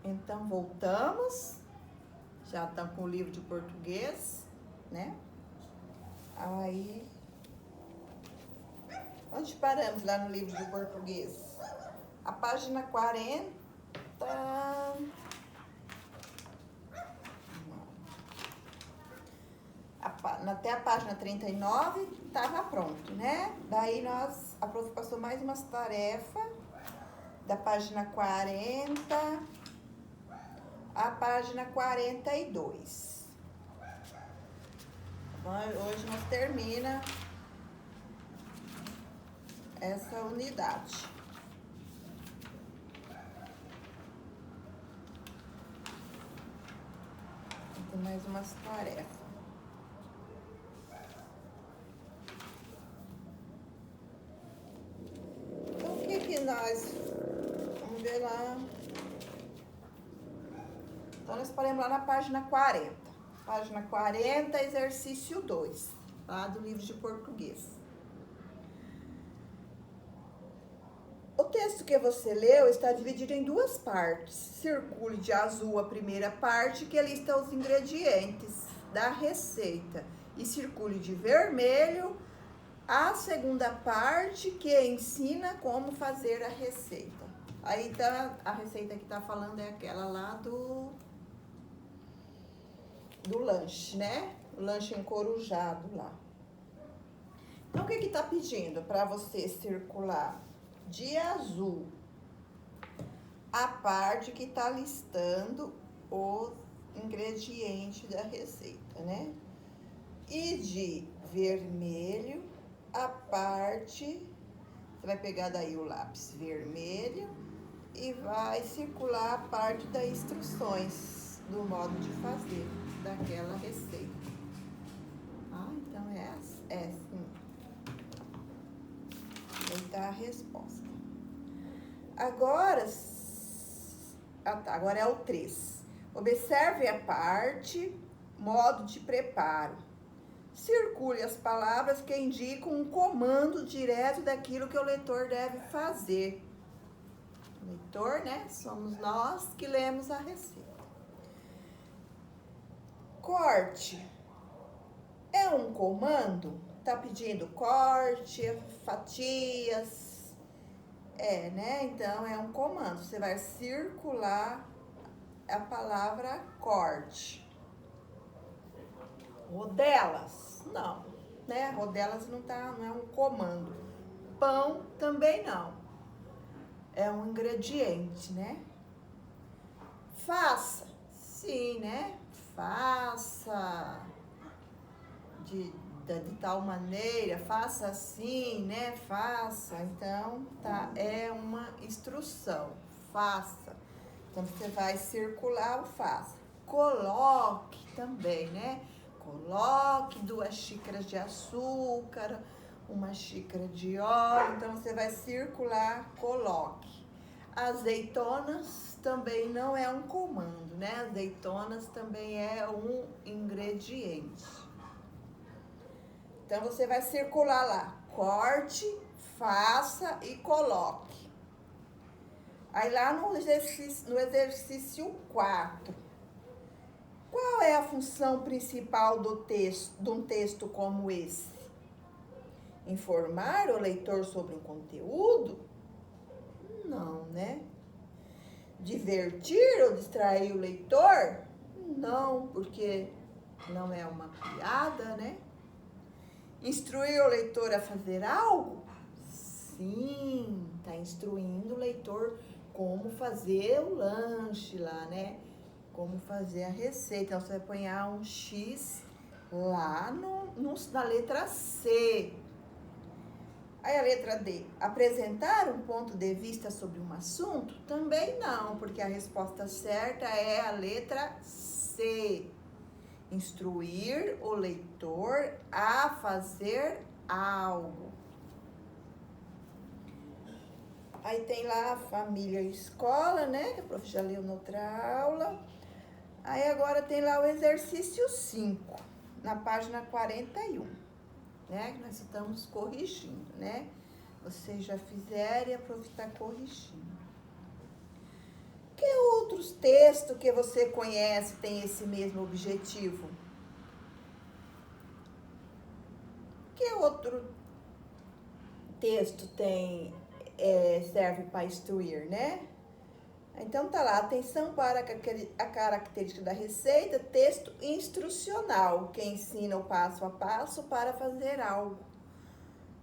Então, voltamos. Já estamos com o livro de português, né? Aí, onde paramos lá no livro de português? A página 40. Até a página 39 estava pronto, né? Daí a prof passou mais umas tarefas da página 40 à página 42. Hoje nós termina essa unidade. Tem mais umas tarefas. Então, o que nós... Vamos ver lá. Então, nós paramos lá na página 40. Página 40, exercício 2, lá do livro de português. O texto que você leu está dividido em duas partes. Circule de azul a primeira parte, que lista os ingredientes da receita. E circule de vermelho a segunda parte, que ensina como fazer a receita. Aí tá, a receita que tá falando é aquela lá do lanche, né? O lanche encorujado lá. Então, o que tá pedindo para você circular de azul a parte que tá listando os ingredientes da receita, né? E de vermelho a parte, você vai pegar daí o lápis vermelho e vai circular a parte das instruções do modo de fazer daquela receita. Então é assim. Aí tá a resposta. Agora é o 3. Observe a parte, modo de preparo. Circule as palavras que indicam um comando direto daquilo que o leitor deve fazer. O leitor, né? Somos nós que lemos a receita. Corte. É um comando? Tá pedindo corte, fatias. Né? Então, é um comando. Você vai circular a palavra corte. Rodelas? Não, né? Rodelas não é um comando. Pão também não. É um ingrediente, né? Faça. Sim, né? Faça de tal maneira, faça assim, né? Faça. Então, tá, é uma instrução. Faça. Então, você vai circular o faça. Coloque também, né? Coloque 2 xícaras de açúcar, 1 xícara de óleo. Então, você vai circular, coloque. Azeitonas também não é um comando, né? Azeitonas também é um ingrediente. Então, você vai circular lá, corte, faça e coloque. Aí lá no exercício 4, qual é a função principal de um texto como esse? Informar o leitor sobre um conteúdo? Não, né? Divertir ou distrair o leitor? Não, porque não é uma piada, né? Instruir o leitor a fazer algo? Sim, tá instruindo o leitor como fazer o lanche lá, né? Como fazer a receita. Então, você vai apanhar um X lá na letra C. Aí a letra D. Apresentar um ponto de vista sobre um assunto? Também não, porque a resposta certa é a letra C. Instruir o leitor a fazer algo. Aí tem lá a família e escola, né? Que a prof já leu na outra aula. Aí agora tem lá o exercício 5, na página 41, né? Que nós estamos corrigindo, né? Vocês já fizeram e a prof está corrigindo. Que outros textos que você conhece têm esse mesmo objetivo? Que outro texto serve para instruir, né? Então tá lá, atenção para a característica da receita, texto instrucional, que ensina o passo a passo para fazer algo.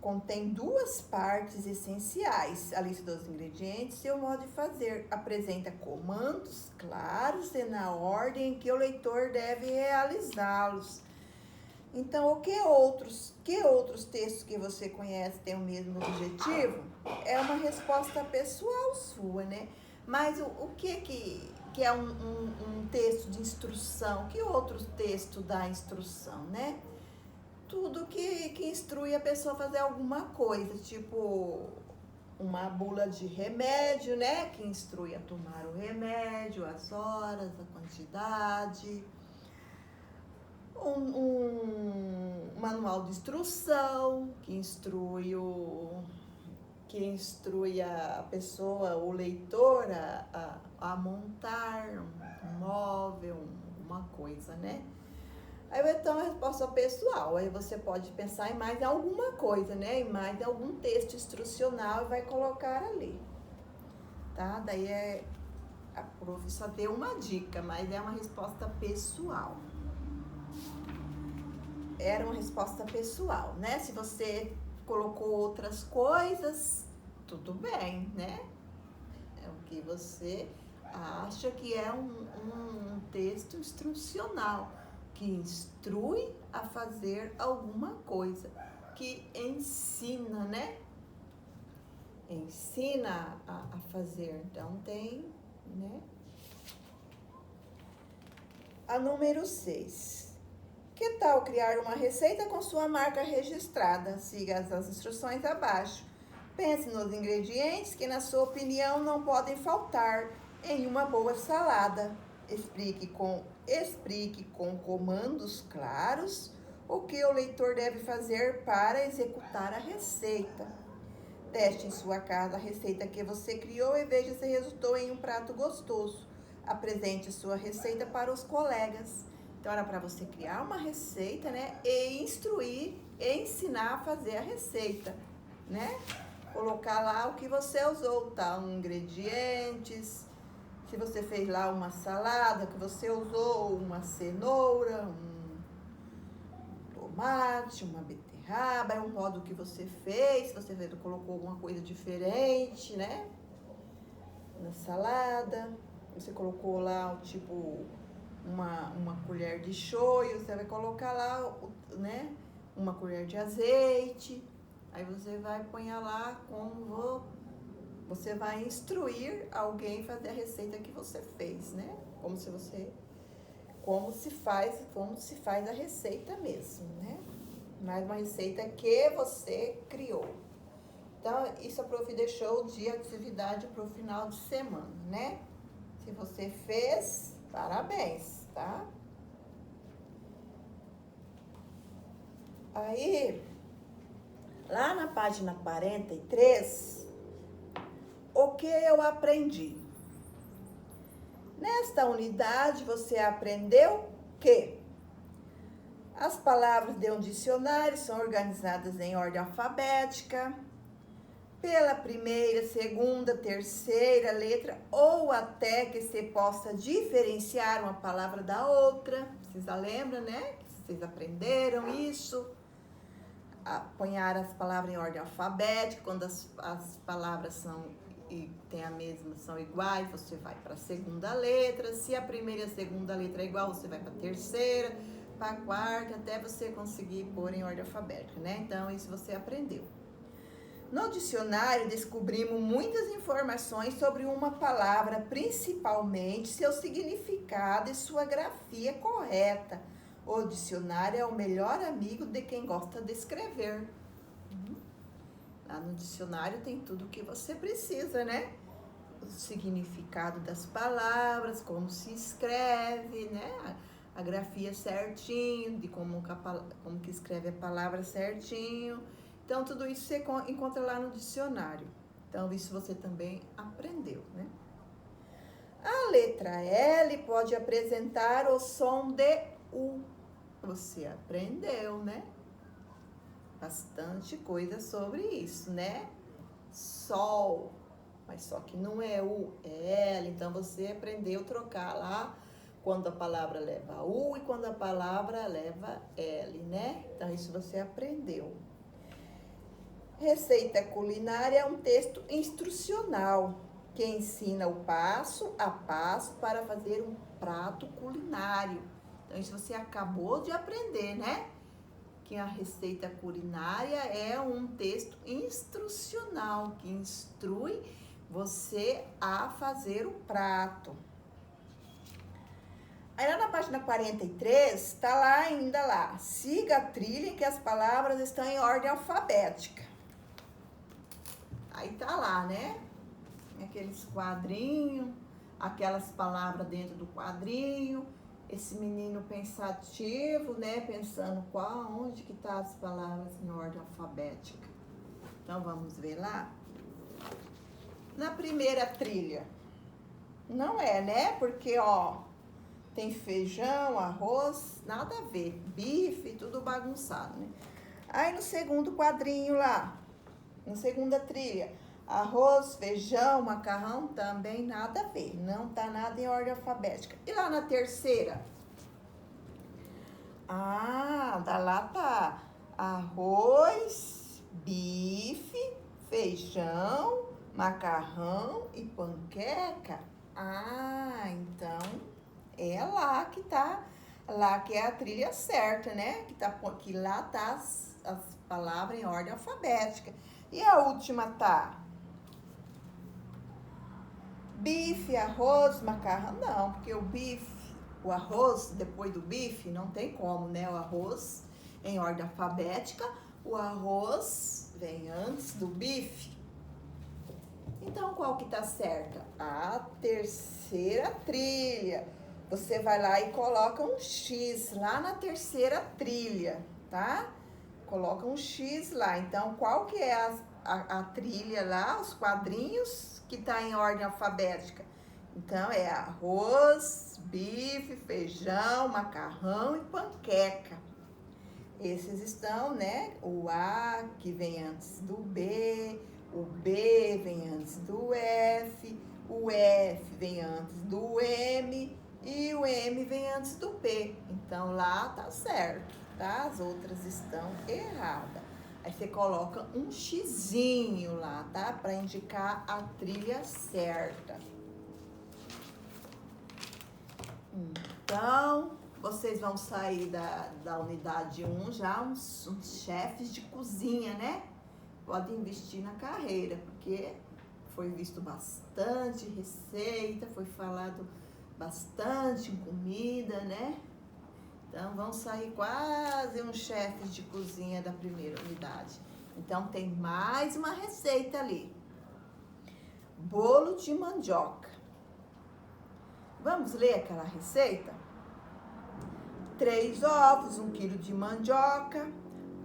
Contém duas partes essenciais, a lista dos ingredientes e o modo de fazer. Apresenta comandos claros e na ordem em que o leitor deve realizá-los. Então, que outros textos que você conhece têm o mesmo objetivo? É uma resposta pessoal sua, né? Mas o que é um texto de instrução? Que outro texto dá instrução, né? Tudo que instrui a pessoa a fazer alguma coisa, tipo uma bula de remédio, né? Que instrui a tomar o remédio, as horas, a quantidade. Um manual de instrução que instrui a pessoa, o leitor, a montar um móvel, uma coisa, né? Aí então a resposta pessoal, aí você pode pensar em mais alguma coisa, né? Em mais algum texto instrucional e vai colocar ali, tá? Daí a prof só deu uma dica, mas é uma resposta pessoal. Era uma resposta pessoal, né? Se você colocou outras coisas, tudo bem, né? É o que você acha que é um texto instrucional, que instrui a fazer alguma coisa, que ensina, né? Ensina a fazer. Então, tem, né? A número 6. Que tal criar uma receita com sua marca registrada? Siga as instruções abaixo. Pense nos ingredientes que, na sua opinião, não podem faltar em uma boa salada. Explique com comandos claros o que o leitor deve fazer para executar a receita. Teste em sua casa a receita que você criou e veja se resultou em um prato gostoso. Apresente sua receita para os colegas. Então, era para você criar uma receita, né? E instruir, e ensinar a fazer a receita, né? Colocar lá o que você usou, tá? Ingredientes. Se você fez lá uma salada, que você usou uma cenoura, um tomate, uma beterraba, é um modo que você fez. Você colocou alguma coisa diferente, né? Na salada. Você colocou lá, tipo, uma colher de shoyu, você vai colocar lá, né, uma colher de azeite, aí você vai pôr lá você vai instruir alguém a fazer a receita que você fez, né, como se faz a receita mesmo, né, mas uma receita que você criou. Então, isso a prof deixou de atividade para o final de semana, né, se você fez, parabéns, tá? Aí, lá na página 43, o que eu aprendi? Nesta unidade, você aprendeu que as palavras de um dicionário são organizadas em ordem alfabética, pela primeira, segunda, terceira letra, ou até que se possa diferenciar uma palavra da outra. Vocês lembram, né? Vocês aprenderam isso? Apanhar as palavras em ordem alfabética, quando as palavras são iguais, você vai para a segunda letra. Se a primeira e a segunda letra é igual, você vai para a terceira, para a quarta, até você conseguir pôr em ordem alfabética, né? Então, isso você aprendeu. No dicionário, descobrimos muitas informações sobre uma palavra, principalmente seu significado e sua grafia correta. O dicionário é o melhor amigo de quem gosta de escrever. Lá no dicionário tem tudo o que você precisa, né? O significado das palavras, como se escreve, né? A grafia certinho, de como que escreve a palavra certinho. Então, tudo isso você encontra lá no dicionário. Então, isso você também aprendeu, né? A letra L pode apresentar o som de U. Você aprendeu, né? Bastante coisa sobre isso, né? Sol, mas só que não é U, é L. Então, você aprendeu a trocar lá quando a palavra leva U e quando a palavra leva L, né? Então, isso você aprendeu. Receita culinária é um texto instrucional que ensina o passo a passo para fazer um prato culinário. Então, isso você acabou de aprender, né? Que a receita culinária é um texto instrucional que instrui você a fazer o prato. Aí lá na página 43, está lá ainda lá. Siga a trilha em que as palavras estão em ordem alfabética. Aí tá lá, né? Aqueles quadrinhos, aquelas palavras dentro do quadrinho. Esse menino pensativo, né? Pensando onde que tá as palavras em ordem alfabética. Então, vamos ver lá. Na primeira trilha. Não é, né? Porque, ó, tem feijão, arroz, nada a ver. Bife, tudo bagunçado, né? Aí, no segundo quadrinho lá, na segunda trilha, arroz, feijão, macarrão, também nada a ver. Não tá nada em ordem alfabética. E lá na terceira? Lá tá arroz, bife, feijão, macarrão e panqueca. Então é lá que tá, lá que é a trilha certa, né? Que lá tá as palavras em ordem alfabética. E a última tá bife, arroz, macarrão. Não, porque o arroz depois do bife não tem como, né? O arroz em ordem alfabética, o arroz vem antes do bife. Então, qual que tá certa? A terceira trilha. Você vai lá e coloca um X lá na terceira trilha, tá? Coloca um X lá. Então, qual que é a trilha lá, os quadrinhos que tá em ordem alfabética? Então, é arroz, bife, feijão, macarrão e panqueca. Esses estão, né? O A que vem antes do B, o B vem antes do F, o F vem antes do M e o M vem antes do P. Então, lá tá certo, tá? As outras estão erradas. Aí você coloca um xizinho lá, tá? Para indicar a trilha certa. Então, vocês vão sair da unidade 1 já uns chefes de cozinha, né? Podem investir na carreira, porque foi visto bastante receita, foi falado bastante em comida, né? Então, vão sair quase uns chefes de cozinha da primeira unidade. Então, tem mais uma receita ali. Bolo de mandioca. Vamos ler aquela receita? 3 ovos, 1 quilo de mandioca,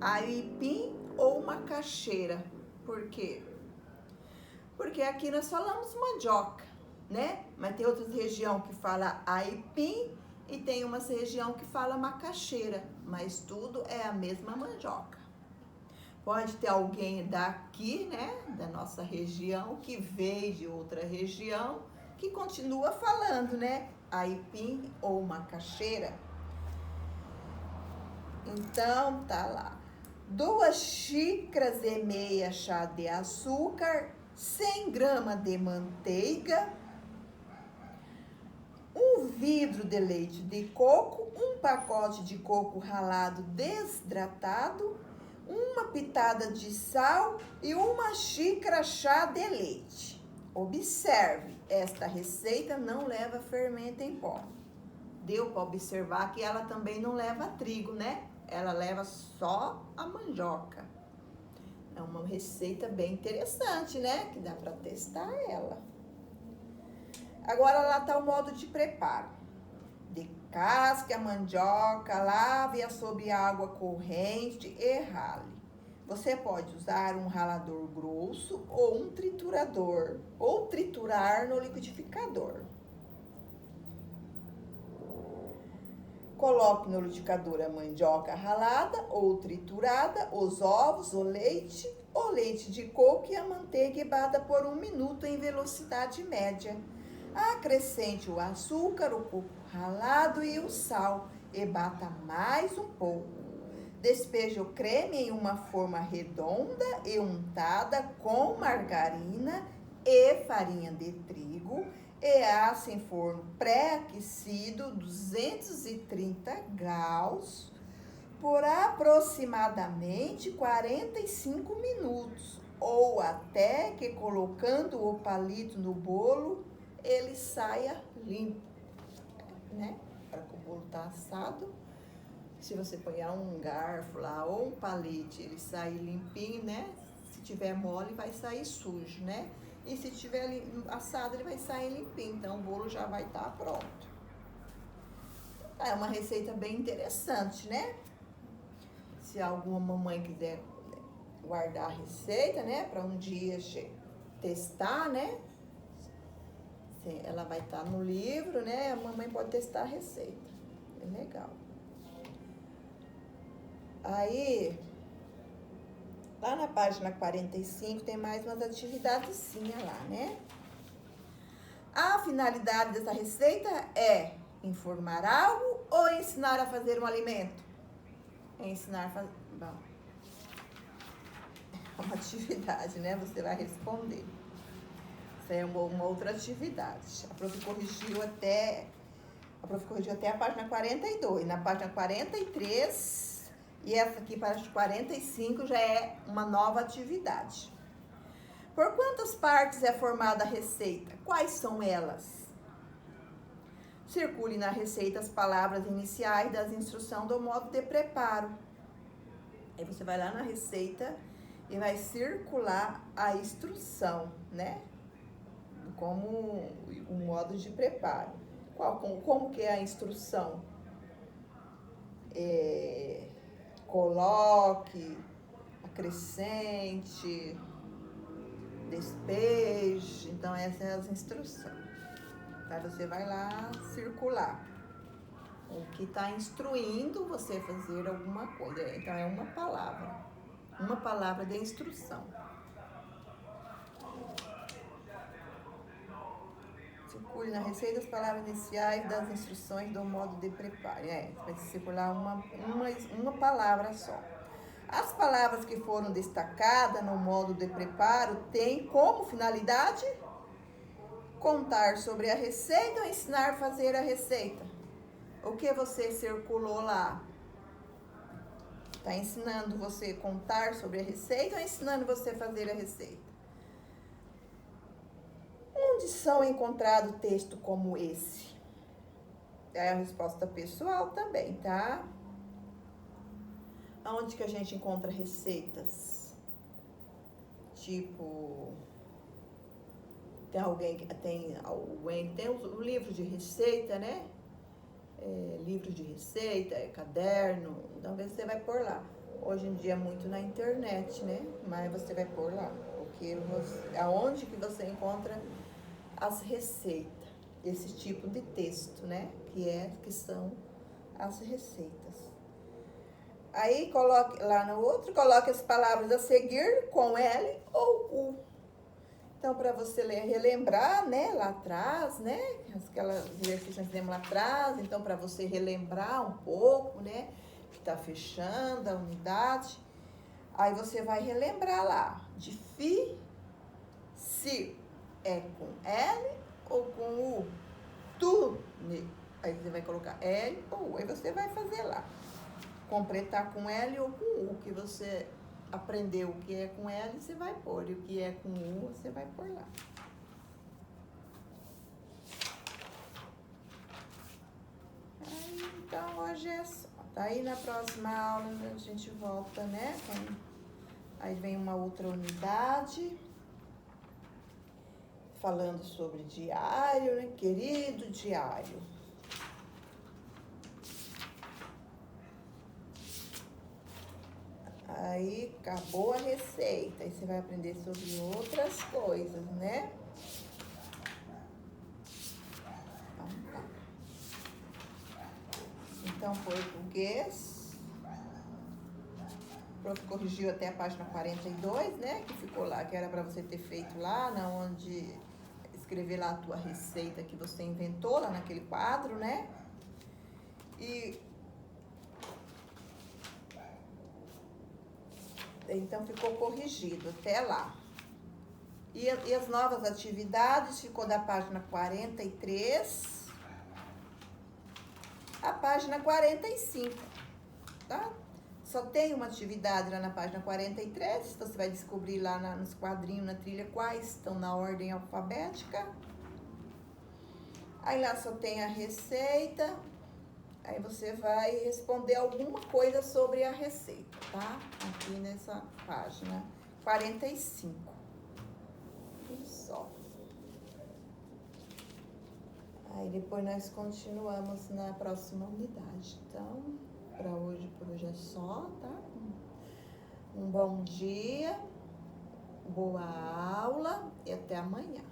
aipim ou macaxeira. Por quê? Porque aqui nós falamos mandioca, né? Mas tem outras regiões que fala aipim e tem uma região que fala macaxeira. Mas tudo é a mesma mandioca. Pode ter alguém daqui, né? Da nossa região, que veio de outra região, que continua falando, né? Aipim ou macaxeira. Então, tá lá. 2 xícaras e meia chá de açúcar, 100 gramas de manteiga, 1 vidro de leite de coco, 1 pacote de coco ralado desidratado, 1 pitada de sal e 1 xícara chá de leite. Observe, esta receita não leva fermento em pó. Deu para observar que ela também não leva trigo, né? Ela leva só a mandioca. É uma receita bem interessante, né? Que dá para testar ela. Agora lá está o modo de preparo. Descasque a mandioca, lave-a sob água corrente e rale. Você pode usar um ralador grosso ou um triturador, ou triturar no liquidificador. Coloque no liquidificador a mandioca ralada ou triturada, os ovos, o leite de coco e a manteiga e bata por 1 minuto em velocidade média. Acrescente o açúcar, o coco ralado e o sal e bata mais um pouco. Despeje o creme em uma forma redonda e untada com margarina e farinha de trigo e assa em forno pré-aquecido 230 graus por aproximadamente 45 minutos ou até que colocando o palito no bolo ele saia limpo, né? Para que o bolo tá assado. Se você pôr um garfo lá ou um palete, ele sai limpinho, né? Se tiver mole, vai sair sujo, né? E se tiver assado, ele vai sair limpinho. Então, o bolo já vai estar pronto. É uma receita bem interessante, né? Se alguma mamãe quiser guardar a receita, né? Para um dia testar, né? Ela vai estar no livro, né? A mamãe pode testar a receita. É legal. Aí, lá na página 45 tem mais umas atividadezinhas lá, né? A finalidade dessa receita é informar algo ou ensinar a fazer um alimento? É ensinar a fazer... Bom, é uma atividade, né? Você vai responder. Isso é uma outra atividade. A prof corrigiu até a página 42. Na página 43... E essa aqui, para as 45, já é uma nova atividade. Por quantas partes é formada a receita? Quais são elas? Circule na receita as palavras iniciais das instruções do modo de preparo. Aí você vai lá na receita e vai circular a instrução, né? Como o modo de preparo. Como que é a instrução? Coloque, acrescente, despeje. Então, essas são as instruções. Aí você vai lá circular. O que está instruindo você a fazer alguma coisa. Então, é uma palavra de instrução. Circule na receita as palavras iniciais das instruções do modo de preparo. Vai circular uma palavra só. As palavras que foram destacadas no modo de preparo têm como finalidade contar sobre a receita ou ensinar a fazer a receita. O que você circulou lá? Está ensinando você a contar sobre a receita ou ensinando você a fazer a receita? Onde são encontrados textos como esse? É a resposta pessoal também, tá? Aonde que a gente encontra receitas? Tipo, tem o livro de receita, né? Livro de receita, caderno, talvez você vai pôr lá. Hoje em dia é muito na internet, né? Mas você vai pôr lá. Porque aonde que você encontra as receitas, esse tipo de texto, né? Que são as receitas. Aí coloque lá no outro, coloque as palavras a seguir com L ou U. Então, para você relembrar, né, lá atrás, né, aquelas exercícios que nós fizemos lá atrás, então, para você relembrar um pouco, né, que está fechando a unidade, aí você vai relembrar lá, de se é com L ou com U, tu, aí você vai colocar L ou U, aí você vai fazer lá, completar com L ou com U, que você aprendeu o que é com L, você vai pôr, e o que é com U, você vai pôr lá. Aí, então, hoje é só. Daí, na próxima aula, a gente volta, né? Aí vem uma outra unidade, falando sobre diário, né? Querido diário. Aí, acabou a receita. Aí você vai aprender sobre outras coisas, né? então português. O prof corrigiu até a página 42, né? Que ficou lá, que era para você ter feito lá, onde escrever lá a tua receita que você inventou, lá naquele quadro, né? E então ficou corrigido até lá. E as novas atividades ficou da página 43 à página 45, tá? Só tem uma atividade lá na página 43, você vai descobrir lá nos quadrinhos, na trilha, quais estão na ordem alfabética. Aí lá só tem a receita, aí você vai responder alguma coisa sobre a receita, tá? Aqui nessa página 45. Tudo só. Aí depois nós continuamos na próxima unidade. Então, por hoje é só, tá? Um bom dia, boa aula e até amanhã.